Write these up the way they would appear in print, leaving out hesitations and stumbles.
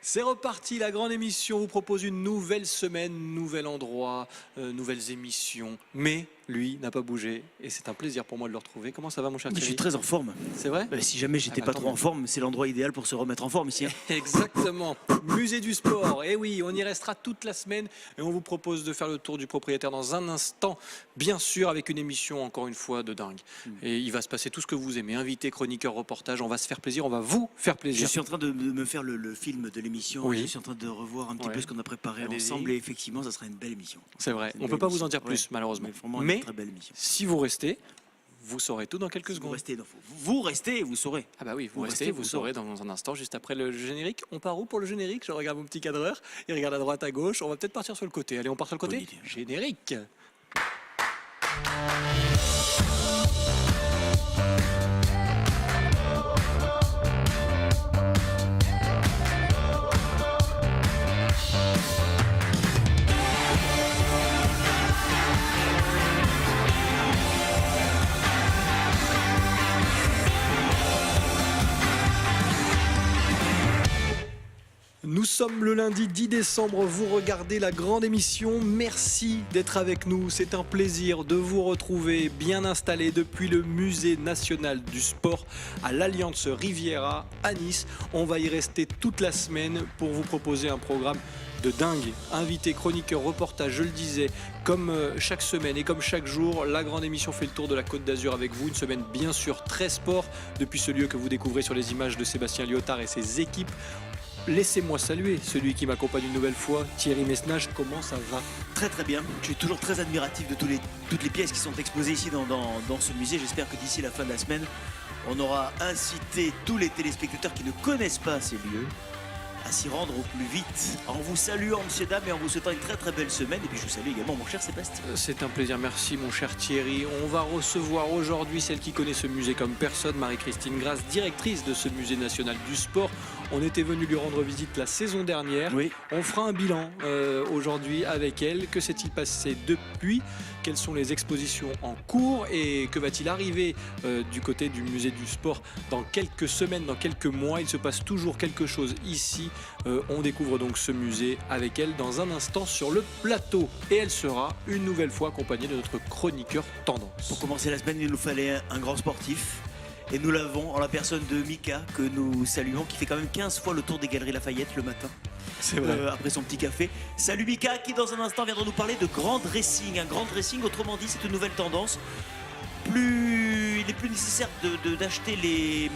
C'est reparti, la grande émission vous propose une nouvelle semaine, nouvel endroit, nouvelles émissions. Mais lui n'a pas bougé et c'est un plaisir pour moi de le retrouver. Comment ça va mon cher Thierry ? Je suis très en forme. C'est vrai ? Si jamais j'étais pas trop en forme, c'est l'endroit idéal pour se remettre en forme ici. Exactement, musée du sport. Et oui, on y restera toute la semaine et on vous propose de faire le tour du propriétaire dans un instant, bien sûr avec une émission encore une fois de dingue. Et il va se passer tout ce que vous aimez, invités, chroniqueurs, reportages, on va se faire plaisir, on va vous faire plaisir. Je suis en train de me faire le film de l'émission, oui. Je suis en train de revoir un petit peu ce qu'on a préparé ensemble et effectivement ça sera une belle émission. C'est vrai, on ne peut pas vous en dire plus malheureusement. Mais une très belle émission. Si vous restez, vous saurez tout dans quelques secondes. Vous restez et vous saurez. Ah bah oui, vous restez, vous saurez dans un instant, juste après le générique. On part où pour le générique ? Je regarde mon petit cadreur, il regarde à droite, à gauche. On va peut-être partir sur le côté. Allez, on part sur le côté ? Générique. Nous sommes le lundi 10 décembre, vous regardez la grande émission, merci d'être avec nous, c'est un plaisir de vous retrouver bien installé depuis le musée national du sport à l'Alliance Riviera à Nice. On va y rester toute la semaine pour vous proposer un programme de dingue, invités, chroniqueurs, reportages, je le disais, comme chaque semaine et comme chaque jour, la grande émission fait le tour de la Côte d'Azur avec vous, une semaine bien sûr très sport, depuis ce lieu que vous découvrez sur les images de Sébastien Liotard et ses équipes. Laissez-moi saluer celui qui m'accompagne une nouvelle fois, Thierry Mesnage, comment ça va ? Très très bien, je suis toujours très admiratif de toutes les pièces qui sont exposées ici dans ce musée. J'espère que d'ici la fin de la semaine, on aura incité tous les téléspectateurs qui ne connaissent pas ces lieux à s'y rendre au plus vite. En vous saluant, messieurs, dames, et en vous souhaitant une très très belle semaine. Et puis je vous salue également, mon cher Sébastien. C'est un plaisir, merci mon cher Thierry. On va recevoir aujourd'hui celle qui connaît ce musée comme personne, Marie-Christine Grasse, directrice de ce musée national du sport. On était venu lui rendre visite la saison dernière. Oui. On fera un bilan aujourd'hui avec elle. Que s'est-il passé depuis ? Quelles sont les expositions en cours et que va-t-il arriver du côté du musée du sport dans quelques semaines, dans quelques mois ? Il se passe toujours quelque chose ici. On découvre donc ce musée avec elle dans un instant sur le plateau. Et elle sera une nouvelle fois accompagnée de notre chroniqueur tendance. Pour commencer la semaine, il nous fallait un grand sportif. Et nous l'avons en la personne de Mika, que nous saluons, qui fait quand même 15 fois le tour des Galeries Lafayette le matin. C'est vrai. Après son petit café. Salut Mika, qui dans un instant viendra nous parler de grand dressing. Un grand dressing, autrement dit, c'est une nouvelle tendance. Il n'est plus nécessaire d'acheter les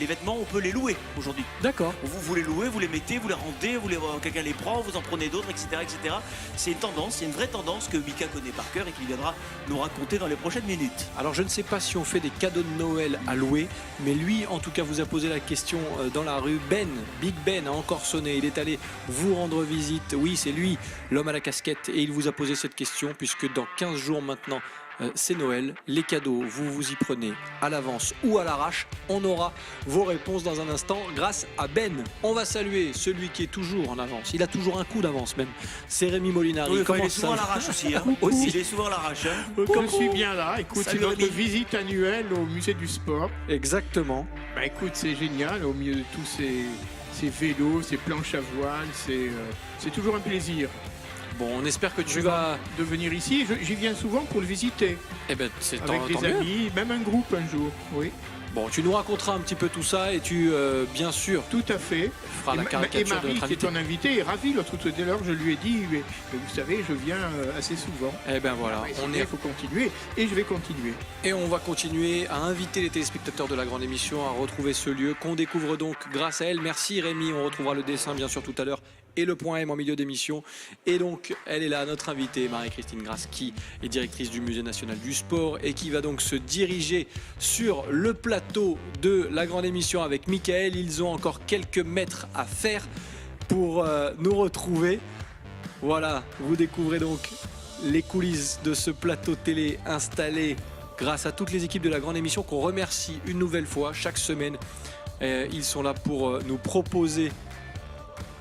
vêtements, on peut les louer aujourd'hui. D'accord. Vous les louez, vous les mettez, vous les rendez, quelqu'un les prend, vous en prenez d'autres, etc., etc. C'est une tendance, c'est une vraie tendance que Mika connaît par cœur et qu'il viendra nous raconter dans les prochaines minutes. Alors je ne sais pas si on fait des cadeaux de Noël à louer, mais lui en tout cas vous a posé la question dans la rue. Big Ben a encore sonné, il est allé vous rendre visite. Oui, c'est lui, l'homme à la casquette, et il vous a posé cette question puisque dans 15 jours maintenant, c'est Noël, les cadeaux, vous vous y prenez à l'avance ou à l'arrache. On aura vos réponses dans un instant grâce à Ben. On va saluer celui qui est toujours en avance. Il a toujours un coup d'avance même. C'est Rémi Molinari. Oui, il est souvent à l'arrache aussi. Hein. Il est souvent à l'arrache. Hein. Je suis bien là. Écoute, c'est notre visite annuelle au musée du sport. Exactement. Bah écoute, c'est génial au milieu de tous ces vélos, ces planches à voile. C'est toujours un plaisir. Bon, on espère que tu vas de venir ici. J'y viens souvent pour le visiter. Eh ben, c'est avec des amis, même un groupe un jour. Oui. Bon, tu nous raconteras un petit peu tout ça et tu, bien sûr, tout à fait, feras la caricature de notre Marie, qui est ton invité, est ravie. L'autre tout à l'heure, je lui ai dit, mais vous savez, je viens assez souvent. Eh ben voilà, il faut continuer et je vais continuer. Et on va continuer à inviter les téléspectateurs de la grande émission à retrouver ce lieu qu'on découvre donc grâce à elle. Merci Rémi, on retrouvera le dessin bien sûr tout à l'heure et le point M en milieu d'émission. Et donc, elle est là, notre invitée, Marie-Christine Grasse, qui est directrice du Musée national du sport et qui va donc se diriger sur le plateau de la grande émission avec Mickaël. Ils ont encore quelques mètres à faire pour nous retrouver. Voilà, vous découvrez donc les coulisses de ce plateau télé installé grâce à toutes les équipes de la grande émission qu'on remercie une nouvelle fois chaque semaine. Ils sont là pour nous proposer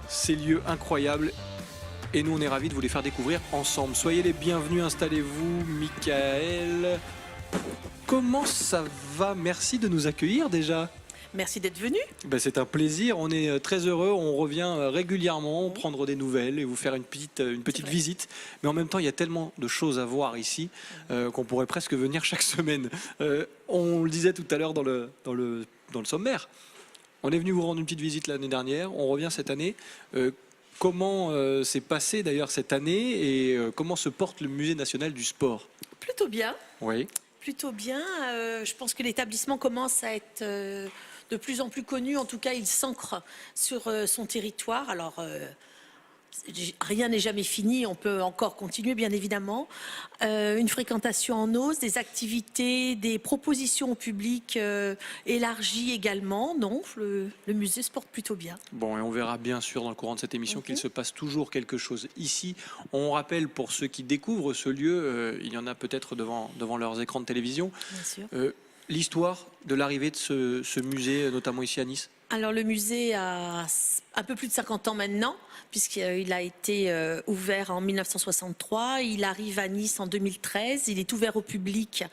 ces lieux incroyables et nous on est ravis de vous les faire découvrir ensemble. Soyez les bienvenus, installez-vous. Mickaël, comment ça va ? Merci de nous accueillir déjà. Merci d'être venu. Ben, c'est un plaisir, on est très heureux, on revient régulièrement prendre des nouvelles et vous faire une petite visite. Mais en même temps, il y a tellement de choses à voir ici qu'on pourrait presque venir chaque semaine. On le disait tout à l'heure dans le sommaire. On est venu vous rendre une petite visite l'année dernière, on revient cette année. Comment s'est passé d'ailleurs cette année et comment se porte le Musée national du sport? Plutôt bien. Oui. Plutôt bien. Je pense que l'établissement commence à être de plus en plus connu. En tout cas, il s'ancre sur son territoire. Alors, rien n'est jamais fini. On peut encore continuer, bien évidemment. Une fréquentation en hausse, des activités, des propositions au public élargies également. Donc, le musée se porte plutôt bien. Bon, et on verra bien sûr dans le courant de cette émission qu'il se passe toujours quelque chose ici. On rappelle pour ceux qui découvrent ce lieu, il y en a peut-être devant leurs écrans de télévision, Bien sûr. l'histoire de l'arrivée de ce musée, notamment ici à Nice. Alors le musée a un peu plus de 50 ans maintenant, puisqu'il a été ouvert en 1963. Il arrive à Nice en 2013. Il est ouvert au public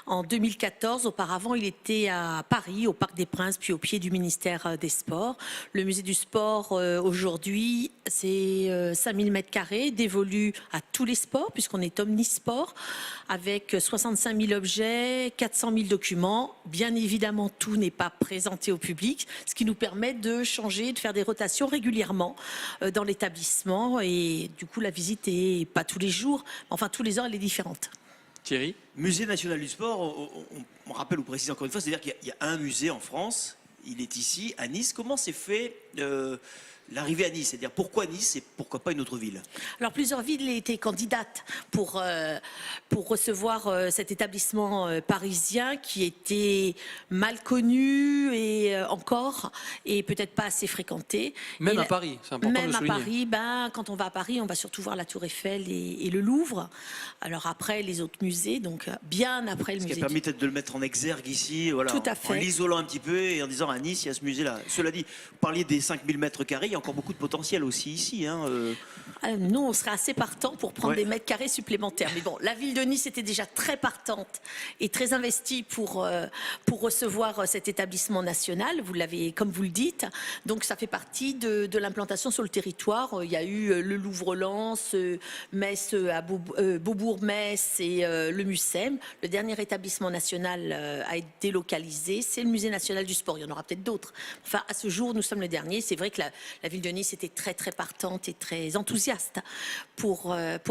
en 2014. Auparavant, il était à Paris, au Parc des Princes, puis au pied du ministère des Sports. Le musée du sport, aujourd'hui, c'est 5000 m² dévolus à tous les sports, puisqu'on est omnisport, avec 65 000 objets, 400 000 documents. Bien évidemment, tout n'est pas présenté au public, ce qui nous permet de changer, de faire des rotations régulièrement dans l'établissement. Et du coup, la visite est pas tous les jours, mais enfin tous les ans, elle est différente. Thierry? Musée national du sport, on rappelle ou précise encore une fois, c'est-à-dire qu'il y a un musée en France, il est ici, à Nice. Comment s'est fait l'arrivée à Nice? C'est-à-dire pourquoi Nice et pourquoi pas une autre ville? Alors plusieurs villes étaient candidates pour recevoir cet établissement parisien qui était mal connu et encore et peut-être pas assez fréquenté. Même Et à Paris, c'est important de le Même à souligner. Paris, quand on va à Paris, on va surtout voir la Tour Eiffel et le Louvre. Alors après les autres musées, donc bien après le Ce qui a musée. permis peut-être de le mettre en exergue ici, voilà, Tout à en fait. l'isolant un petit peu et en disant à Nice, il y a ce musée-là. Cela dit, vous parliez des 5000 m², il y a encore beaucoup de potentiel aussi ici. Nous, on serait assez partant pour prendre Ouais. des mètres carrés supplémentaires. Mais bon, la ville de Nice était déjà très partante et très investie pour recevoir cet établissement national. Vous l'avez, comme vous le dites. Donc, ça fait partie de l'implantation sur le territoire. Il y a eu le Louvre-Lens, Metz à Beaubourg-Metz et le Mucem. Le dernier établissement national a été délocalisé. C'est le Musée national du sport. Il y en aura peut-être d'autres. Enfin, à ce jour, nous sommes le dernier. C'est vrai que la ville de Nice était très, très partante et très enthousiaste pour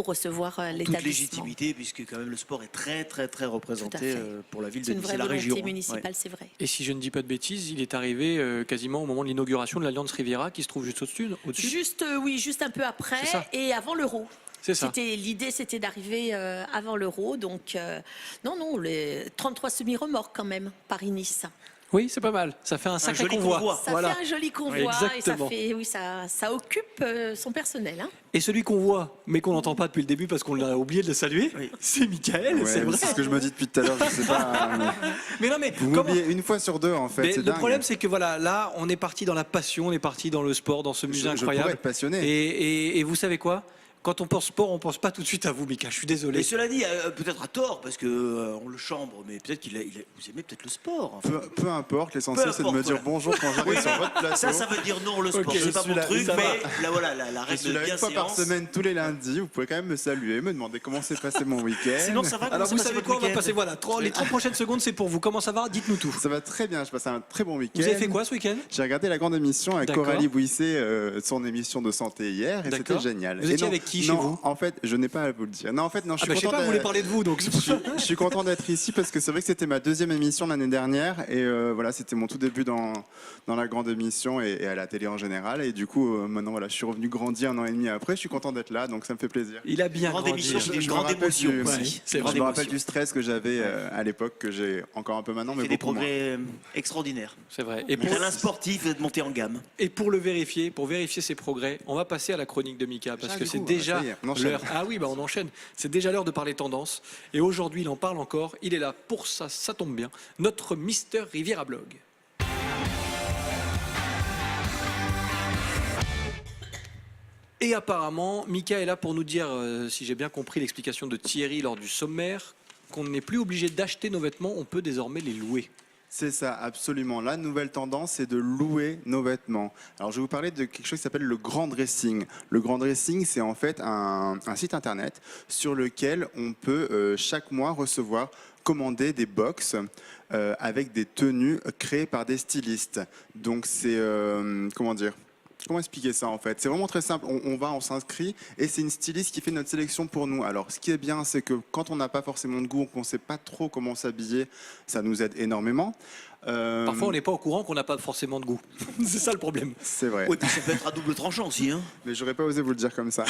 recevoir Toute l'établissement. légitimité, puisque quand même le sport est très très très représenté fait. pour la ville C'est de une Nice vraie et la volonté région. municipale, Ouais. c'est vrai. Et si je ne dis pas de bêtises, il est arrivé quasiment au moment de l'inauguration de l'Alliance Riviera qui se trouve juste au-dessus. Juste, oui, juste un peu après C'est ça. et avant l'Euro. C'est ça. L'idée, c'était d'arriver avant l'Euro. Donc, non, les 33 semi-remorques quand même, Paris-Nice. Oui, c'est pas mal. Ça fait un sacré joli convoi. convoi. Ça Voilà. fait un joli convoi Exactement. et ça occupe son personnel. Hein. Et celui qu'on voit, mais qu'on n'entend pas depuis le début parce qu'on a oublié de le saluer, Oui. c'est Michael. Ouais, c'est vrai. c'est ce que je me dis depuis tout à l'heure, je sais pas. Mais non, mais Vous comment- m'oubliez une fois sur deux en fait. Mais c'est le dingue. problème, c'est que voilà, là, on est parti dans la passion, on est parti dans le sport, dans ce musée je pourrais incroyable. être passionné. Et vous savez quoi? Quand on pense sport, on pense pas tout de suite à vous, Mika. Je suis désolé. Mais cela dit, peut-être à tort, parce que on le chambre, mais peut-être vous aimez peut-être le sport. Enfin. Peu importe, l'essentiel Peu c'est de me importe, dire voilà. bonjour quand j'arrive Oui, sur votre plateau. Ça veut dire non, le sport, Ok, c'est je pas suis mon là, truc, ça va. mais là voilà, la Je règle suis de là une fois par bienséance. semaine, tous les lundis. Vous pouvez quand même me saluer, me demander comment s'est passé mon week-end. Sinon, ça va. Alors, comment vous ça savez passe quoi? On votre va week-end passer, voilà, les 30 prochaines secondes, c'est pour vous. Comment ça va? Dites-nous tout. Ça va très bien, je passe un très bon week-end. Vous avez fait quoi ce week-end? J'ai regardé la grande émission avec D'accord. Coralie Bouisset, son émission de santé hier, et c'était D'accord. génial. Vous Et étiez non, avec qui chez non, vous? En fait, je n'ai pas à vous le dire. Non, en fait, non, je Ah suis bah, je sais content pas, vous de- voulez parler de vous, donc c'est pour ça. Je suis content d'être ici parce que c'est vrai que c'était ma deuxième émission l'année dernière et voilà, c'était mon tout début dans la grande émission et à la télé en général. Et du coup, maintenant, voilà, je suis revenu grandir 1 an et demi après. Je suis content d'être là, donc ça me fait plaisir. Il a bien Grande grandi. émission, c'était une me grande rappelle émotion du- aussi. Ouais, c'est Grande vrai. Je me rappelle émotion. du stress que j'avais à l'époque, que j'ai encore un peu maintenant, mais Fait des beaucoup moins. progrès extraordinaires. C'est vrai. Et pour, Talent sportif et de monter en gamme. pour vérifier ses progrès, on va passer à la chronique de Mika parce Ah, que du c'est coup, déjà ça y est, on enchaîne. l'heure. Ah oui, bah on enchaîne. C'est déjà l'heure de parler tendance. Et aujourd'hui, il en parle encore. Il est là pour ça, ça tombe bien. Notre Mister Riviera Blog. Et apparemment, Mika est là pour nous dire, si j'ai bien compris l'explication de Thierry lors du sommaire, qu'on n'est plus obligé d'acheter nos vêtements, on peut désormais les louer. C'est ça, absolument. La nouvelle tendance, c'est de louer nos vêtements. Alors, je vais vous parler de quelque chose qui s'appelle le Grand Dressing. Le Grand Dressing, c'est en fait un site internet sur lequel on peut chaque mois commander des box avec des tenues créées par des stylistes. Donc, c'est Comment expliquer ça en fait? C'est vraiment très simple. On s'inscrit et c'est une styliste qui fait notre sélection pour nous. Alors, ce qui est bien, c'est que quand on n'a pas forcément de goût, qu'on ne sait pas trop comment s'habiller, ça nous aide énormément. Parfois, on n'est pas au courant qu'on n'a pas forcément de goût. C'est ça le problème. C'est vrai. Oui, puis ça peut être à double tranchant aussi. Hein. Mais j'aurais pas osé vous le dire comme ça.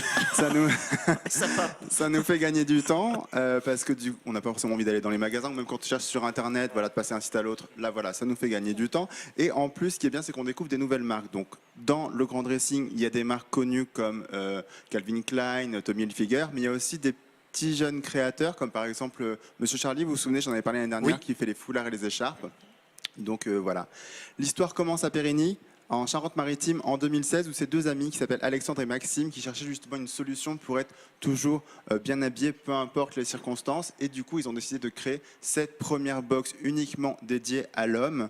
Sympa. Ça nous fait gagner du temps parce que on n'a pas forcément envie d'aller dans les magasins ou même quand tu cherches sur Internet, voilà, de passer d'un site à l'autre. Là, voilà, ça nous fait gagner du temps. Et en plus, ce qui est bien, c'est qu'on découvre des nouvelles marques. Donc, dans le Grand Dressing, il y a des marques connues comme Calvin Klein, Tommy Hilfiger, mais il y a aussi des petits jeunes créateurs comme par exemple Monsieur Charlie, vous vous souvenez, j'en avais parlé l'année dernière, qui fait les foulards et les écharpes. Donc voilà. L'histoire commence à Périgny, en Charente-Maritime, en 2016, où c'est deux amis qui s'appellent Alexandre et Maxime qui cherchaient justement une solution pour être toujours bien habillés, peu importe les circonstances. Et du coup, ils ont décidé de créer cette première box uniquement dédiée à l'homme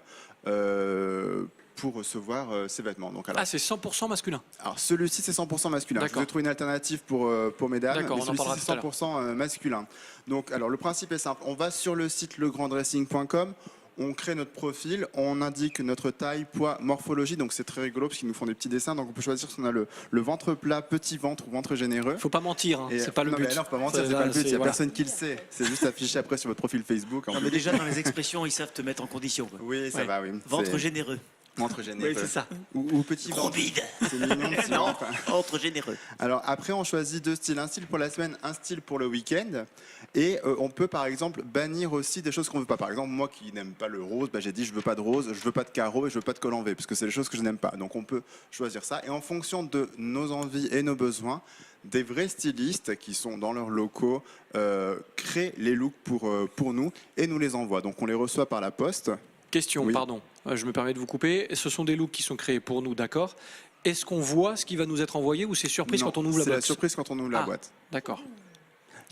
pour recevoir ses vêtements. Donc, alors, c'est 100% masculin. Alors celui-ci, c'est 100% masculin. Je vous ai trouvé une alternative pour mesdames, mais celui-ci, c'est 100% masculin. Donc, alors, le principe est simple. On va sur le site legranddressing.com. On crée notre profil, on indique notre taille, poids, morphologie, donc c'est très rigolo parce qu'ils nous font des petits dessins, donc on peut choisir si on a le ventre plat, petit ventre ou ventre généreux. Faut pas mentir, hein, c'est pas le but. Non, faut pas mentir, c'est pas le but, il n'y a personne qui le sait. C'est juste affiché après sur votre profil Facebook. Non, mais déjà dans les expressions, ils savent te mettre en condition. Quoi. Oui, ça va, oui. Ventre généreux. Ventre généreux. Oui, c'est ça. Ou petit Gros ventre. bide. C'est mignon, petit Non, ventre. ventre généreux. Alors après, on choisit deux styles. Un style pour la semaine, un style pour le week-end. Et on peut par exemple bannir aussi des choses qu'on ne veut pas. Par exemple, moi qui n'aime pas le rose, j'ai dit je veux pas de rose, je veux pas de carreaux et je veux pas de col en V, parce que c'est des choses que je n'aime pas. Donc on peut choisir ça. Et en fonction de nos envies et nos besoins, des vrais stylistes qui sont dans leurs locaux créent les looks pour nous et nous les envoient. Donc on les reçoit par la poste. Question, Oui. pardon, je me permets de vous couper. Ce sont des looks qui sont créés pour nous, d'accord. Est-ce qu'on voit ce qui va nous être envoyé ou c'est surprise Non, quand on ouvre la c'est box? la surprise quand on ouvre la Ah. boîte. D'accord.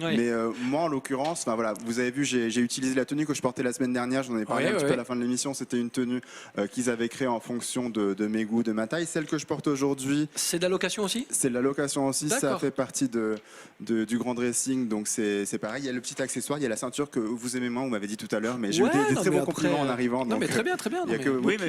Oui. Mais moi, en l'occurrence, voilà, vous avez vu, j'ai utilisé la tenue que je portais la semaine dernière. J'en ai parlé un petit peu à la fin de l'émission. C'était une tenue qu'ils avaient créée en fonction de mes goûts, de ma taille. Celle que je porte aujourd'hui, C'est de la location aussi? c'est de la location aussi. Ça D'accord. fait partie du Grand Dressing. Donc c'est pareil. Il y a le petit accessoire, il y a la ceinture que vous aimez moins, vous m'avez dit tout à l'heure. Mais j'ai eu des très bons compliments en arrivant. Non, donc, mais très bien, très bien. il y a non, que mais- vous Oui, qui-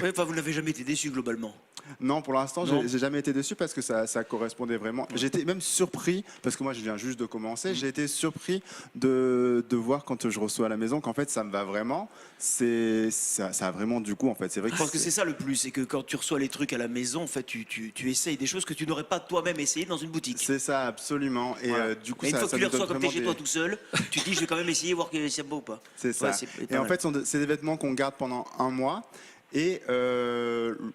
mais vous n'avez jamais été déçu globalement. Non, pour l'instant, Non. j'ai jamais été déçu parce que ça correspondait vraiment. J'étais même surpris, parce que moi, je viens juste de commencer, j'ai été surpris de voir quand je reçois à la maison qu'en fait, ça me va vraiment. Ça a vraiment du coup, en fait. C'est vrai Je pense que c'est ça le plus, c'est que quand tu reçois les trucs à la maison, en fait, tu essayes des choses que tu n'aurais pas toi-même essayé dans une boutique. C'est ça, absolument. Et Voilà. du coup, Et une ça, fois que ça tu les nous donne reçois comme t'es vraiment chez toi tout seul, tu te dis je vais quand même essayer voir si c'est beau ou pas. C'est ça. c'est Et pas en mal. fait, c'est des vêtements qu'on garde pendant un mois. Et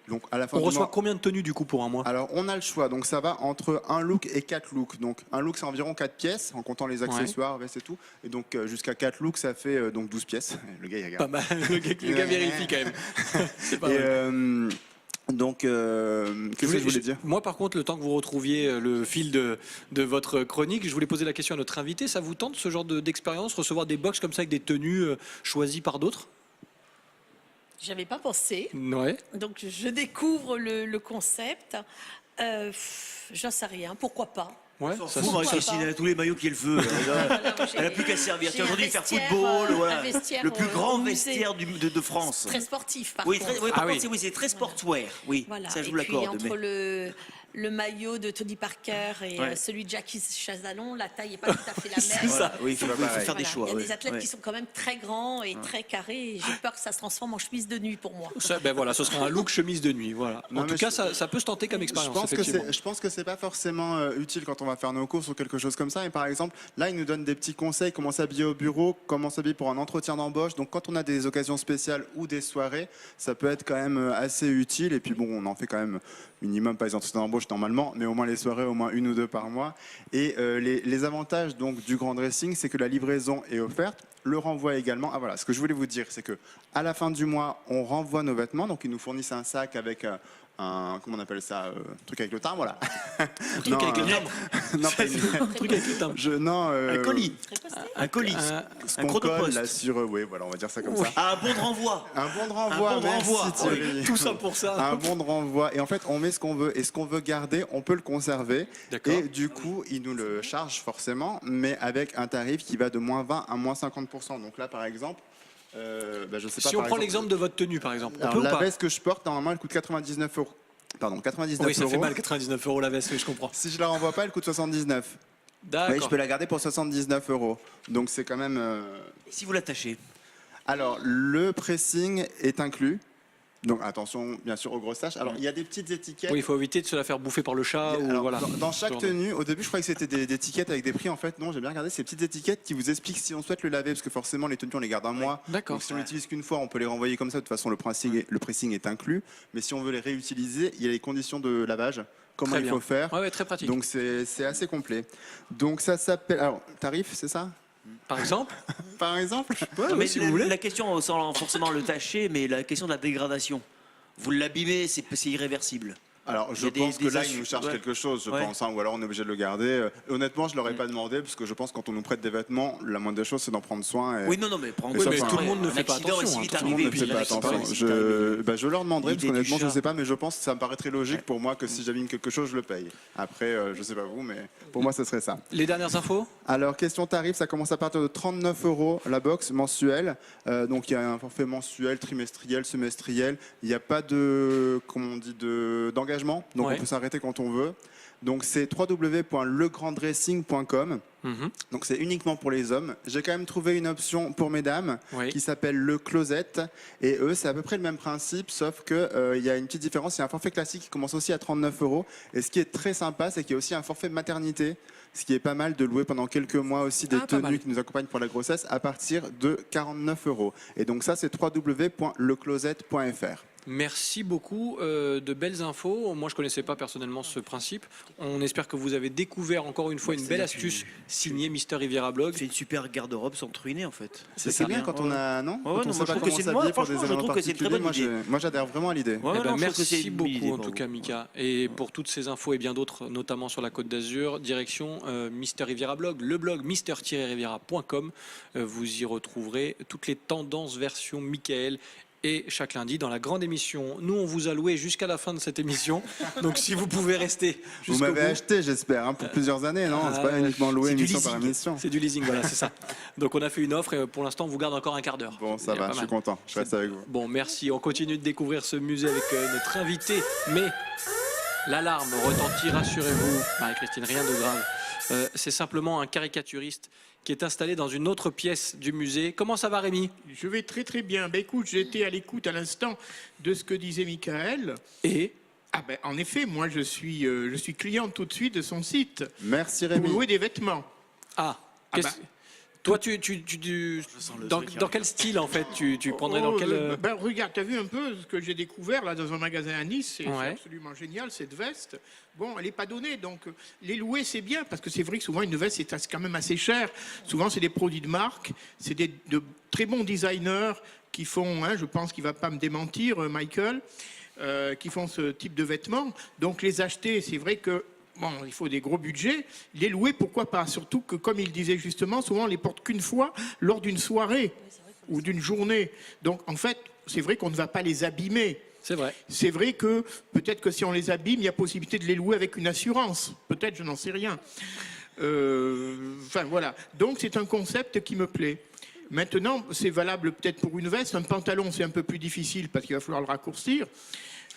donc, à la fin On du reçoit mois, combien de tenues du coup pour un mois? alors, on a le choix. Donc, ça va entre un look et 4 looks. Donc, un look, c'est environ 4 pièces, en comptant les accessoires, vestes et tout. Et donc, jusqu'à 4 looks, ça fait donc 12 pièces. Le gars, il regarde. Pas mal. Le gars vérifie quand même. C'est pas Et mal. donc, qu'est-ce que je voulais dire? Moi, par contre, le temps que vous retrouviez le fil de votre chronique, je voulais poser la question à notre invité. Ça vous tente ce genre d'expérience, recevoir des box comme ça avec des tenues choisies par d'autres? J'y avais pas pensé. Ouais. Donc je découvre le concept. J'en sais rien. Pourquoi pas? Ouais. S'en Ça, fout, ça- Marie-Christine, elle a tous les maillots qu'elle veut. Elle n'a plus qu'à servir. J'ai Tiens, un aujourd'hui, faire vestiaire, football, voilà. un vestiaire, Le plus grand au musée. vestiaire de France. Très sportif, par Oui, contre. oui, par Ah oui. contre, c'est très sportswear. Oui, Voilà. ça je Et vous puis l'accorde. entre le maillot de Tony Parker et Ouais. celui de Jackie Chazalon, la taille n'est pas tout à fait la même. C'est ça, oui, il faut faire Voilà. des choix. Il y a ouais. des athlètes Ouais. qui sont quand même très grands et très carrés. Et j'ai peur que ça se transforme en chemise de nuit pour moi. Ben voilà, ce sera un look chemise de nuit. Voilà. Non, En tout mais cas, ça peut se tenter comme expérience. Effectivement. Je pense que c'est pas forcément utile quand on va faire nos courses ou quelque chose comme ça. Et par exemple, là, ils nous donnent des petits conseils, comment s'habiller au bureau, comment s'habiller pour un entretien d'embauche. Donc, quand on a des occasions spéciales ou des soirées, ça peut être quand même assez utile. Et puis, bon, on en fait quand même minimum, pas les entretiens d'embauche normalement, mais au moins les soirées, au moins 1 ou 2 par mois. Et les avantages donc du Grand Dressing, c'est que la livraison est offerte, le renvoi également. Ah voilà, ce que je voulais vous dire, c'est que à la fin du mois, on renvoie nos vêtements. Donc, ils nous fournissent un sac avec comment on appelle ça, truc avec le timbre là. Un truc avec le timbre. Non, pas une- Un truc avec le timbre. Un colis. Un colis. ce Un qu'on colle chronopost. là sur, oui, voilà, on va dire ça comme Oui. ça. Ah, un bon de renvoi. Un bon de renvoi, Un bon de merci renvoi. Thierry. Tout ça pour ça. Un bon de renvoi. Et en fait, on met ce qu'on veut. Et ce qu'on veut garder, on peut le conserver. D'accord. Et du coup, il nous le charge forcément, mais avec un tarif qui va de moins 20 à moins 50%. Donc là, par exemple, je sais pas. Si on par prend exemple, l'exemple de votre tenue, par exemple, on alors, peut ou la pas? veste que je porte, normalement, elle coûte 99 euros. Pardon, 99 Oui, ça fait euros. mal, 99 € la veste, oui, je comprends. Si je la renvoie pas, elle coûte 79. D'accord. Mais je peux la garder pour 79 euros. Donc c'est quand même. Et si vous l'attachez? Alors, le pressing est inclus. Donc attention, bien sûr, aux grosses taches. Alors, il y a des petites étiquettes. Oui, il faut éviter de se la faire bouffer par le chat. Ou Alors, voilà. dans chaque tenue, au début, je croyais que c'était des étiquettes avec des prix. En fait, non, j'ai bien regardé ces petites étiquettes qui vous expliquent si on souhaite le laver, parce que forcément, les tenues, on les garde un mois. D'accord. Donc, si on l'utilise qu'une fois, on peut les renvoyer comme ça. De toute façon, le pressing est inclus. Mais si on veut les réutiliser, il y a les conditions de lavage, comment Très il bien. faut faire. Ouais, très pratique. Donc, c'est assez complet. Donc, ça s'appelle. Alors, tarif, c'est ça? Par exemple, Par exemple? Non, mais si vous voulez. la question, sans forcément le tâcher, mais la question de la dégradation. Vous l'abîmez, c'est irréversible. Alors, Il je y a pense des que là, assu- il nous charge ouais. quelque chose, je Ouais. pense, ou alors on est obligé de le garder. Honnêtement, je ne l'aurais pas demandé, parce que je pense que quand on nous prête des vêtements, la moindre des choses, c'est d'en prendre soin. Et Oui, non, mais prends en Mais compte, ça, c'est tout le vrai. monde ne Un fait pas accident est attention, si hein, vite tout tout le monde arrivé, ne puis fait pas l'accident attention. est si vite arrivé. Je leur demanderai, parce L'idée du qu'honnêtement, je ne chat. sais pas, mais je pense que ça me paraît très logique pour moi que si j'abîme quelque chose, je le paye. Après, je ne sais pas vous, mais pour moi, ce serait ça. les dernières infos. Alors, question tarif, ça commence à partir de 39 euros la box mensuelle. Donc, il y a un forfait mensuel, trimestriel, semestriel. Il n'y a pas de, comment on dit, d'engagement. Donc, Ouais. on peut s'arrêter quand on veut. Donc, c'est www.legranddressing.com. Mhm. Donc, c'est uniquement pour les hommes. J'ai quand même trouvé une option pour mesdames Oui. qui s'appelle le closet. Et eux, c'est à peu près le même principe, sauf qu'il y a une petite différence. Il y a un forfait classique qui commence aussi à 39 euros. Et ce qui est très sympa, c'est qu'il y a aussi un forfait maternité. Ce qui est pas mal de louer pendant quelques mois aussi des Ah, pas mal. tenues qui nous accompagnent pour la grossesse à partir de 49 euros. Et donc ça, c'est www.lecloset.fr. Merci beaucoup, de belles infos. Moi, je ne connaissais pas personnellement ce principe. On espère que vous avez découvert encore une fois une belle c'est-à-dire que astuce signée Mister Riviera Blog. C'est une super garde-robe sans te ruiner, en fait. C'est bien quand on a, non? Ouais, Quand ouais, on non, sait moi, pas je trouve comment que c'est s'habiller moi, pour des franchement, je événements trouve que c'est une très particuliers. bonne idée. Moi, j'adhère vraiment à l'idée. Ouais, Eh non, ben, je trouve que merci c'est une bonne idée beaucoup en pour tout vous. cas Mika et pour toutes ces infos et bien d'autres notamment sur la Côte d'Azur, direction Mister Riviera Blog, le blog mister-riviera.com. Vous y retrouverez toutes les tendances version Michael. Et chaque lundi dans la grande émission, nous on vous a loué jusqu'à la fin de cette émission. Donc si vous pouvez rester Vous jusqu'au m'avez bout. acheté, j'espère, hein, pour plusieurs années, non? C'est pas uniquement louer c'est du émission par leasing. émission. C'est du leasing, voilà, c'est ça. Donc on a fait une offre et pour l'instant on vous garde encore un quart d'heure. Bon, ça C'est va, pas je suis mal. content. Je reste avec vous. Bon, merci. On continue de découvrir ce musée avec notre invité. Mais l'alarme retentit, rassurez-vous, Marie-Christine, rien de grave. C'est simplement un caricaturiste qui est installé dans une autre pièce du musée. Comment ça va, Rémi? Je vais très très bien. Ben, écoute, j'étais à l'écoute à l'instant de ce que disait Michael. Et Ah ben, en effet, moi je suis client tout de suite de son site Merci pour Rémi. louer des vêtements. ah, Ah qu'est-ce- bah. toi, sens le dans, truc dans arriver. quel style en fait tu prendrais dans Oh, quel ben, regarde, t'as vu un peu ce que j'ai découvert là dans un magasin à Nice, c'est Ouais. absolument génial cette veste. Bon, elle n'est pas donnée, donc les louer c'est bien parce que c'est vrai que souvent une veste c'est quand même assez cher. Souvent c'est des produits de marque, c'est de très bons designers qui font, hein, je pense qu'il va pas me démentir, Michael, qui font ce type de vêtements. Donc les acheter, c'est vrai que bon, il faut des gros budgets. Les louer, pourquoi pas? Surtout que, comme il disait justement, souvent on les porte qu'une fois lors d'une soirée ou d'une journée. Donc, en fait, c'est vrai qu'on ne va pas les abîmer. C'est vrai. C'est vrai que peut-être que si on les abîme, il y a possibilité de les louer avec une assurance. Peut-être, je n'en sais rien. Enfin, voilà. Donc, c'est un concept qui me plaît. Maintenant, c'est valable peut-être pour une veste. Un pantalon, c'est un peu plus difficile parce qu'il va falloir le raccourcir.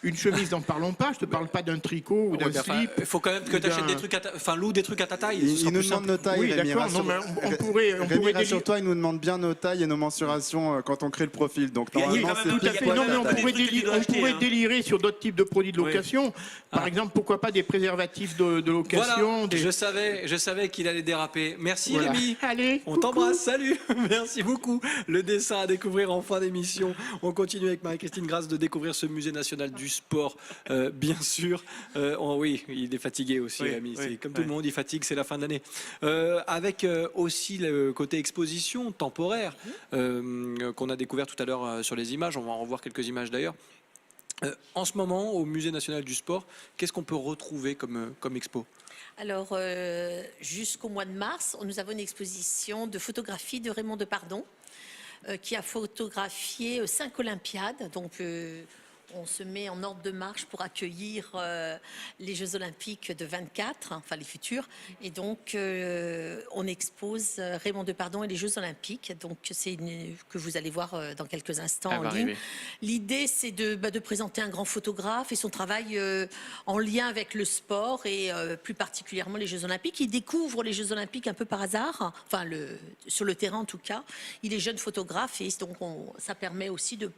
Une chemise, n'en parlons pas. Je ne te parle pas d'un tricot ou d'un slip. Il faut quand même que ou tu achètes d'un- des trucs, loue des trucs à ta taille. ce Il sera nous plus demande simple. nos tailles, Oui, Rémi. d'accord. Non, mais on pourrait Rémi, délivrer. rassure-toi, il nous demande bien nos tailles et nos mensurations quand on crée le profil. Donc Il y a normalement, quand même c'est tout Tout à à pile fait. poil Non, ta mais on taille. des pourrait, trucs que tu dois acheter, hein. délirer sur d'autres types de produits de location. Par Ah. exemple, pourquoi pas des préservatifs de location. Voilà, je savais qu'il allait déraper. Merci Voilà. Rémi. Allez, On coucou. t'embrasse, salut. Merci beaucoup. Le dessin à découvrir en fin d'émission. On continue avec Marie-Christine Grasse de découvrir ce musée national du sport, bien sûr. Oui, il est fatigué aussi, Oui, Rémi. oui, C'est comme oui. tout le monde, il fatigue, c'est la fin d'année. Avec aussi le côté exposition temporaire qu'on a découvert tout à l'heure sur les images. On va en revoir quelques images d'ailleurs. En ce moment, au Musée national du sport, qu'est-ce qu'on peut retrouver comme expo? Alors, jusqu'au mois de mars, nous avons une exposition de photographie de Raymond Depardon, qui a photographié 5 Olympiades. Donc, on se met en ordre de marche pour accueillir les Jeux Olympiques de 24, enfin les futurs. Et donc, on expose Raymond Depardon et les Jeux Olympiques. Donc, c'est que vous allez voir dans quelques instants en ligne. L'idée, c'est de présenter un grand photographe et son travail en lien avec le sport et plus particulièrement les Jeux Olympiques. Il découvre les Jeux Olympiques un peu par hasard, enfin sur le terrain en tout cas. Il est jeune photographe et donc ça permet aussi de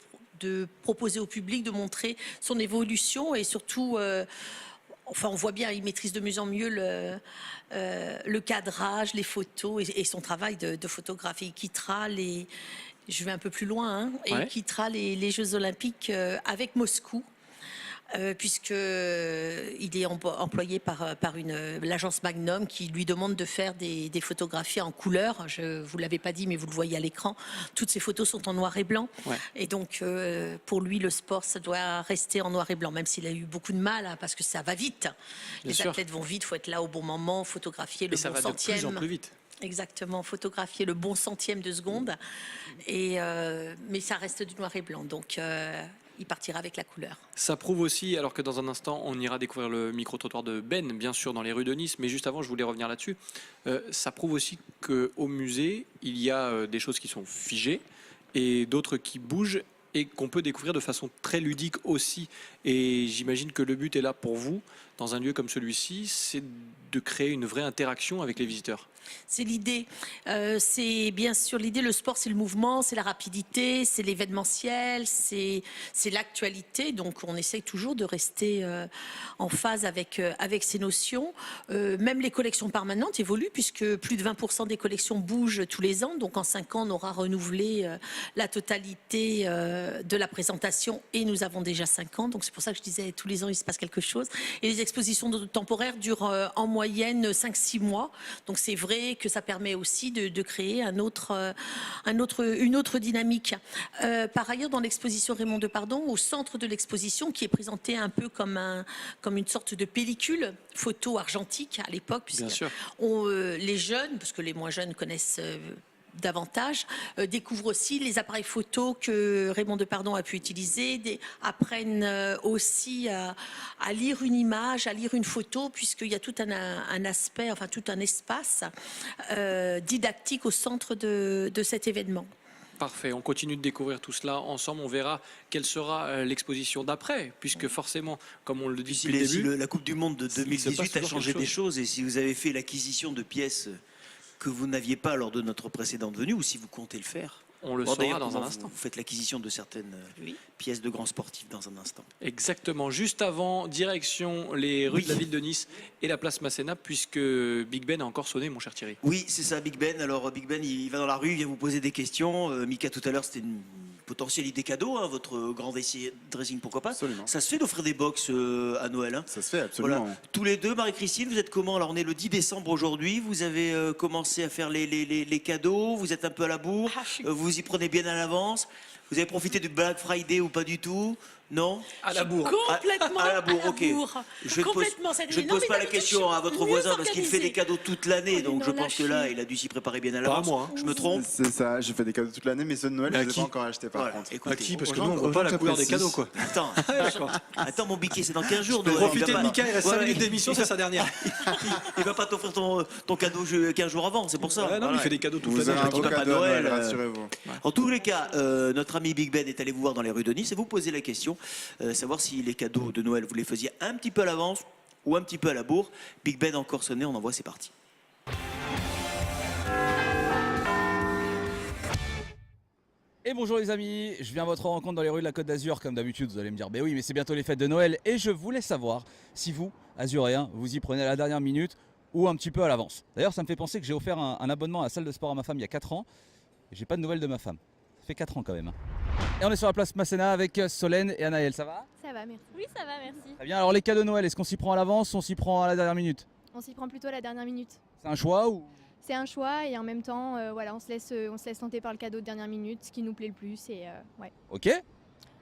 proposer au public, de montrer son évolution et surtout, enfin on voit bien, il maîtrise de mieux en mieux le cadrage, les photos et son travail de photographe. Et il quittera je vais un peu plus loin, hein, et il quittera les Jeux Olympiques avec Moscou. Puisqu'il est employé par l'agence Magnum qui lui demande de faire des photographies en couleur. Je ne vous l'avais pas dit, mais vous le voyez à l'écran. Toutes ces photos sont en noir et blanc. Ouais. Et donc, pour lui, le sport, ça doit rester en noir et blanc, même s'il a eu beaucoup de mal, hein, parce que ça va vite. Les athlètes vont vite, il faut être là au bon moment, photographier le bon centième. Et ça va de plus en plus vite. Exactement, photographier le bon centième de seconde. Mais ça reste du noir et blanc. Donc, il partira avec la couleur. Ça prouve aussi, alors que dans un instant, on ira découvrir le micro-trottoir de Ben, bien sûr, dans les rues de Nice. Mais juste avant, je voulais revenir là-dessus. Ça prouve aussi qu'au musée, il y a des choses qui sont figées et d'autres qui bougent et qu'on peut découvrir de façon très ludique aussi. Et j'imagine que le but est là pour vous, dans un lieu comme celui-ci, c'est de créer une vraie interaction avec les visiteurs. C'est l'idée. C'est bien sûr l'idée. Le sport, c'est le mouvement, c'est la rapidité, c'est l'événementiel, c'est l'actualité. Donc, on essaye toujours de rester en phase avec ces notions. Même les collections permanentes évoluent puisque plus de 20% des collections bougent tous les ans. Donc, en 5 ans, on aura renouvelé la totalité de la présentation et nous avons déjà 5 ans. Donc, c'est pour ça que je disais tous les ans, il se passe quelque chose. Et les expositions temporaires durent en moyenne 5-6 mois. Donc, c'est vrai que ça permet aussi de créer une autre dynamique. Par ailleurs, dans l'exposition Raymond Depardon, au centre de l'exposition, qui est présentée un peu comme une sorte de pellicule photo argentique à l'époque, puisque les jeunes, parce que les moins jeunes connaissent davantage, découvrent aussi les appareils photo que Raymond Depardon a pu utiliser, apprennent aussi à lire une image, à lire une photo, puisqu'il y a tout un aspect, enfin tout un espace didactique au centre de cet événement. Parfait, on continue de découvrir tout cela ensemble, on verra quelle sera l'exposition d'après, puisque forcément, comme on le dit depuis le début... La Coupe du Monde de 2018 a changé des choses, et si vous avez fait l'acquisition de pièces que vous n'aviez pas lors de notre précédente venue, ou si vous comptez le faire. On le saura dans un instant. Vous faites l'acquisition de certaines pièces de grands sportifs dans un instant. Exactement. Juste avant, direction les rues de la ville de Nice et la place Masséna, puisque Big Ben a encore sonné, mon cher Thierry. Oui, c'est ça, Big Ben. Alors, Big Ben, il va dans la rue, il vient vous poser des questions. Mika, tout à l'heure, c'était une potentielle idée cadeau, hein, votre grand dressing, pourquoi pas. Absolument. Ça se fait d'offrir des box à Noël, hein. Ça se fait, absolument. Voilà. Tous les deux, Marie-Christine, vous êtes comment? Alors, on est le 10 décembre aujourd'hui. Vous avez commencé à faire les cadeaux. Vous êtes un peu à la bourre. Vous y prenez bien à l'avance. Vous avez profité du Black Friday ou pas du tout? Non? À la bourre. Complètement à la bourre, ok. Je ne pose pas la question à votre voisin parce qu'il fait des cadeaux toute l'année, donc je pense que là, il a dû s'y préparer bien à l'avance. Moi, hein. Je me trompe? C'est ça, j'ai fait des cadeaux toute l'année, mais ceux de Noël, je ne les ai pas encore achetés par contre. À qui? Parce que nous, on ne voit pas la couleur des cadeaux, quoi. Attends, mon biquet, c'est dans 15 jours. Profitez de Mika, il reste 5 minutes d'émission, c'est sa dernière. Il va pas t'offrir ton cadeau 15 jours avant, c'est pour ça. Non, il fait des cadeaux toute Vous avez l'année. un beau cadeau à Noël, rassurez-vous. En tous les cas, notre ami Big Ben est allé vous voir dans les rues de Nice et vous posez la question, savoir si les cadeaux de Noël, vous les faisiez un petit peu à l'avance ou un petit peu à la bourre. Big Ben encore sonné, on envoie, c'est parti. Et bonjour les amis, je viens à votre rencontre dans les rues de la Côte d'Azur. Comme d'habitude, vous allez me dire, ben oui, mais c'est bientôt les fêtes de Noël. Et je voulais savoir si vous, Azuréens, vous y prenez à la dernière minute ou un petit peu à l'avance. D'ailleurs, ça me fait penser que j'ai offert un abonnement à la salle de sport à ma femme il y a 4 ans. Et j'ai pas de nouvelles de ma femme. Ça fait 4 ans quand même. Et on est sur la place Masséna avec Solène et Anaëlle, ça va? Ça va, merci. Oui, ça va, merci. Très bien, alors les cadeaux de Noël, est-ce qu'on s'y prend à l'avance ou on s'y prend à la dernière minute? On s'y prend plutôt à la dernière minute. C'est un choix ou? C'est un choix et en même temps, voilà, on se laisse tenter par le cadeau de dernière minute, ce qui nous plaît le plus et ouais. Ok.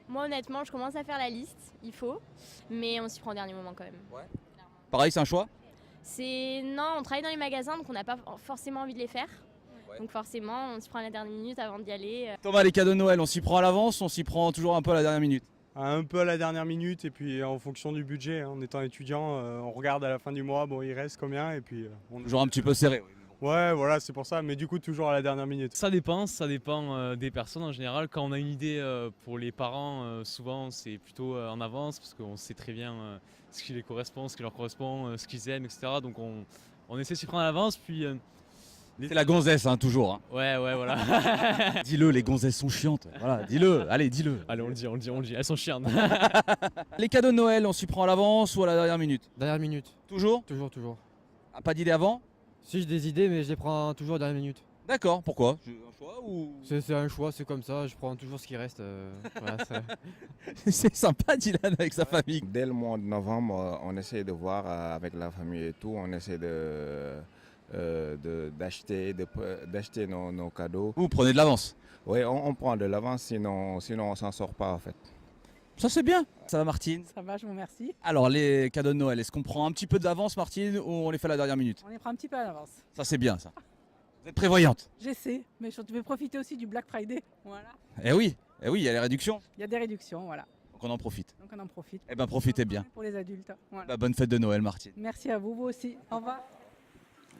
Moi honnêtement, je commence à faire la liste, il faut, mais on s'y prend au dernier moment quand même. Pareil, c'est un choix? Non, on travaille dans les magasins, donc on n'a pas forcément envie de les faire. Donc forcément, on s'y prend à la dernière minute avant d'y aller. Thomas, les cadeaux de Noël, on s'y prend à l'avance, on s'y prend toujours un peu à la dernière minute? Un peu à la dernière minute et puis en fonction du budget. En étant étudiant, on regarde à la fin du mois, bon, il reste combien et puis on... Toujours un petit peu serré. Ouais, voilà, c'est pour ça, mais du coup toujours à la dernière minute. Ça dépend des personnes en général. Quand on a une idée pour les parents, souvent c'est plutôt en avance parce qu'on sait très bien ce qui les correspond, ce qui leur correspond, ce qu'ils aiment, etc. Donc on essaie de s'y prendre à l'avance. Puis C'est la gonzesse, hein, toujours. Hein. ouais, voilà. Dis-le, les gonzesses sont chiantes. Voilà, dis-le, allez, dis-le. Allez, on le dit. Elles sont chiantes. Les cadeaux de Noël, on s'y prend à l'avance ou à la dernière minute? Dernière minute. Toujours? Toujours. Ah, pas d'idée avant? Si j'ai des idées, mais je les prends toujours dernière minute. D'accord, pourquoi? Un choix ou... C'est un choix, c'est comme ça, je prends toujours ce qui reste. Voilà, C'est sympa Dylan avec sa famille. Dès le mois de novembre, on essaie de voir avec la famille et tout, on essaie d'acheter nos cadeaux. Vous prenez de l'avance? Oui, on prend de l'avance, sinon on s'en sort pas en fait. Ça c'est bien. Ça va Martine? Ça va, je vous remercie. Alors les cadeaux de Noël, est-ce qu'on prend un petit peu d'avance Martine ou on les fait à la dernière minute? On les prend un petit peu à l'avance. Ça c'est bien ça. Vous êtes prévoyante? J'essaie, mais je vais profiter aussi du Black Friday. Voilà. Eh oui, il y a les réductions. Il y a des réductions, voilà. Donc on en profite. Donc on en profite. Eh ben profitez bien. Pour les adultes. Voilà. Bah, bonne fête de Noël Martine. Merci à vous, vous aussi. Au revoir.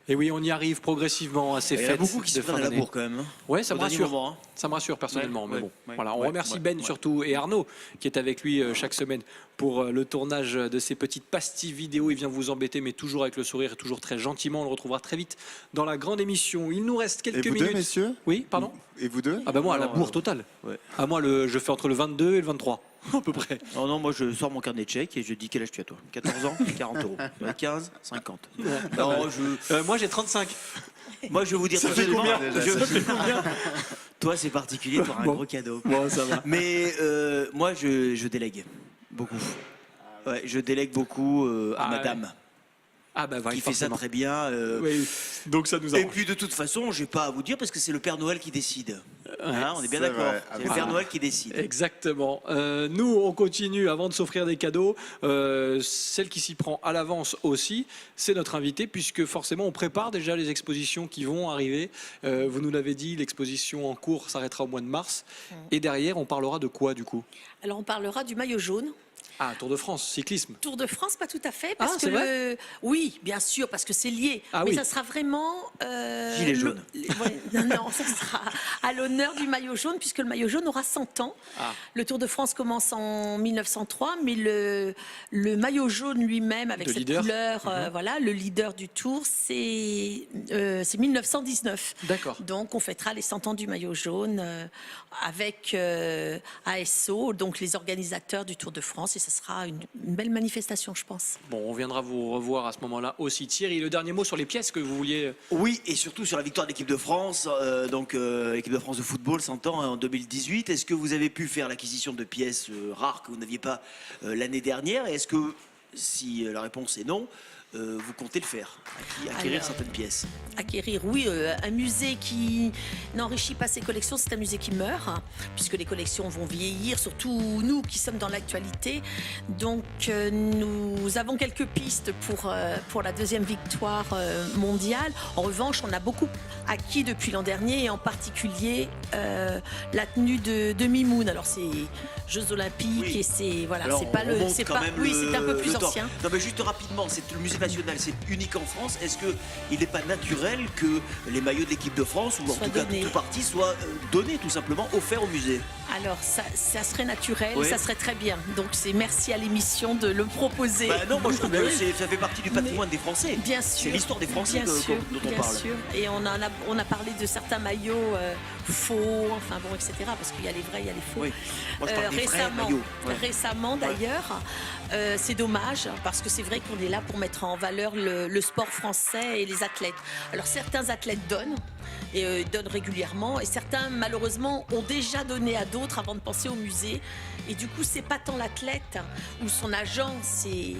Et oui, on y arrive progressivement à ces Il y en a fêtes beaucoup qui se de fin prennent à la d'année. bourre quand même. Hein. Ouais, ça Au me dernier rassure. moment, hein. Ça me rassure personnellement. Mais bon, voilà, on ouais, remercie ouais, Ben ouais. surtout et Arnaud qui est avec lui chaque semaine pour le tournage de ces petites pastilles vidéo. Il vient vous embêter, mais toujours avec le sourire et toujours très gentiment. On le retrouvera très vite dans la grande émission. Il nous reste quelques Et vous minutes. deux, messieurs? Oui, pardon. Et vous deux? Ah bah moi, à la Non, bourre totale. ouais. Ah moi, je fais entre le 22 et le 23 à peu près. Non, moi je sors mon carnet de chèques et je dis quel âge tu as toi? 14 ans, 40 euros. 15, 50. Non, Moi, j'ai 35. moi je vais vous dire Ça fait personnellement, combien toi c'est particulier, tu auras un Bon. gros cadeau. Bon, ça va. Mais moi je délègue beaucoup. Ouais, je délègue beaucoup à Ah, madame Ah bah, qui fait ça forcément. très bien. Oui. Donc ça nous Et arrange. puis de toute façon, j'ai pas à vous dire parce que c'est le Père Noël qui décide. Hein, on est bien c'est d'accord. vrai. C'est le Père Noël qui décide. Exactement. Nous, on continue avant de s'offrir des cadeaux. Celle qui s'y prend à l'avance aussi, c'est notre invitée, puisque forcément, on prépare déjà les expositions qui vont arriver. Vous nous l'avez dit, l'exposition en cours s'arrêtera au mois de mars. Et derrière, on parlera de quoi du coup? Alors on parlera du maillot jaune. Ah, Tour de France, cyclisme. Tour de France, pas tout à fait, parce Ah, que c'est vrai oui, bien sûr, parce que c'est lié. Ah mais oui. ça sera vraiment Gilet jaune. non, ça sera à l'honneur du maillot jaune, puisque le maillot jaune aura 100 ans. Ah. Le Tour de France commence en 1903, mais le maillot jaune lui-même, avec Le cette leader. couleur, voilà, le leader du Tour, c'est 1919. D'accord. Donc on fêtera les 100 ans du maillot jaune avec ASO, donc les organisateurs du Tour de France, et ce sera une belle manifestation, je pense. Bon, on viendra vous revoir à ce moment-là aussi. Thierry, le dernier mot sur les pièces que vous vouliez. Oui, et surtout sur la victoire de l'équipe de France, l'équipe de France de football, 100 ans en 2018. Est-ce que vous avez pu faire l'acquisition de pièces rares que vous n'aviez pas l'année dernière? Et est-ce que, si la réponse est non, vous comptez le faire, acquérir Alors, certaines pièces? Acquérir, oui, un musée qui n'enrichit pas ses collections, c'est un musée qui meurt, hein, puisque les collections vont vieillir, surtout nous qui sommes dans l'actualité. Donc nous avons quelques pistes pour la deuxième victoire mondiale. En revanche, on a beaucoup acquis depuis l'an dernier, et en particulier la tenue de Mimoun. Alors c'est Jeux Olympiques, Oui. et c'est voilà, Alors, c'est pas on le, remonte c'est quand pas, même oui, c'est un peu le plus temps. ancien. Non, mais juste rapidement, c'est le musée national, c'est unique en France. Est-ce qu'il n'est pas naturel que les maillots de l'équipe de France, ou en Soient tout cas donnés. tout parti, soient donnés tout simplement, offerts au musée? Alors ça serait naturel, Oui. ça serait très bien. Donc c'est merci à l'émission de le proposer. Bah non, moi je trouve que ça fait partie du patrimoine des Français. Bien sûr. C'est l'histoire des Français bien sûr, dont on bien parle. sûr. Et on a parlé de certains maillots faux, enfin bon, etc. Parce qu'il y a les vrais, il y a les faux. Oui. Moi je parle des vrais maillots. Ouais. Récemment d'ailleurs, c'est dommage parce que c'est vrai qu'on est là pour mettre en valeur le sport français et les athlètes. Alors certains athlètes donnent et donnent régulièrement, et certains malheureusement ont déjà donné à d'autres avant de penser au musée. Et du coup, c'est pas tant l'athlète ou son agent, c'est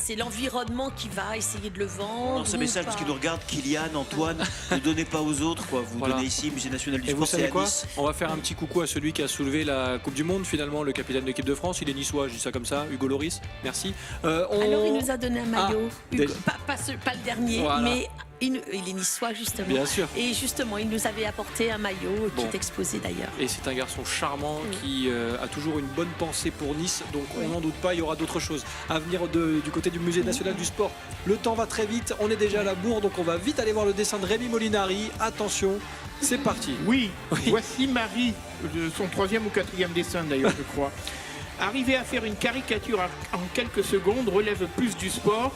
c'est l'environnement qui va essayer de le vendre. Non, ce ou message, pas. parce qu'ils nous regardent, Kylian, Antoine, ne donnez pas aux autres, quoi. Vous Voilà. donnez ici, Musée National du Et Sport, vous c'est savez à quoi? Nice. On va faire un petit coucou à celui qui a soulevé la Coupe du Monde, finalement, le capitaine de l'équipe de France. Il est niçois, je dis ça comme ça, Hugo Loris. Merci. Alors il nous a donné un maillot. des- Pas le dernier, Voilà. mais il est niçois justement. Bien sûr. Et justement, il nous avait apporté un maillot qui Bon. est exposé d'ailleurs. Et c'est un garçon charmant qui a toujours une bonne pensée pour Nice, donc on n'en doute pas, il y aura d'autres choses à venir du côté du Musée National du Sport. Le temps va très vite, on est déjà à la bourre, donc on va vite aller voir le dessin de Rémi Molinari. Attention, c'est parti. Oui, voici Marie, son 3e ou 4e dessin d'ailleurs, je crois. Arriver à faire une caricature en quelques secondes relève plus du sport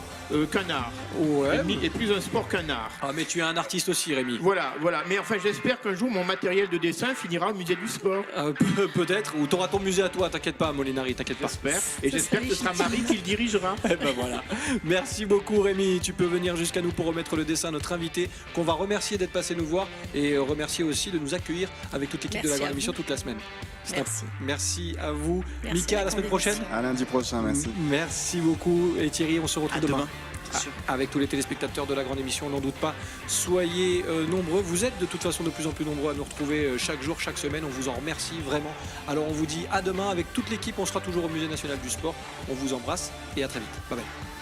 qu'un art. Ouais. Et plus un sport qu'un art. Ah mais tu es un artiste aussi, Rémi. Voilà. Mais enfin, j'espère qu'un jour, mon matériel de dessin finira au musée du sport. Peut-être, ou t'auras ton musée à toi, t'inquiète pas, Molinari, t'inquiète pas. J'espère. Et j'espère que ce sera Marie qui le dirigera. Eh ben voilà. Merci beaucoup Rémi, tu peux venir jusqu'à nous pour remettre le dessin à notre invité, qu'on va remercier d'être passé nous voir et remercier aussi de nous accueillir avec toute l'équipe de la Merci grande à émission vous. toute la semaine. Merci. Merci à vous. Merci Mika, à la semaine prochaine. À lundi prochain, merci. Merci beaucoup. Et Thierry, on se retrouve À demain. Avec tous les téléspectateurs de la grande émission, on n'en doute pas. Soyez nombreux. Vous êtes de toute façon de plus en plus nombreux à nous retrouver chaque jour, chaque semaine. On vous en remercie vraiment. Alors on vous dit à demain avec toute l'équipe. On sera toujours au Musée National du Sport. On vous embrasse et à très vite. Bye bye.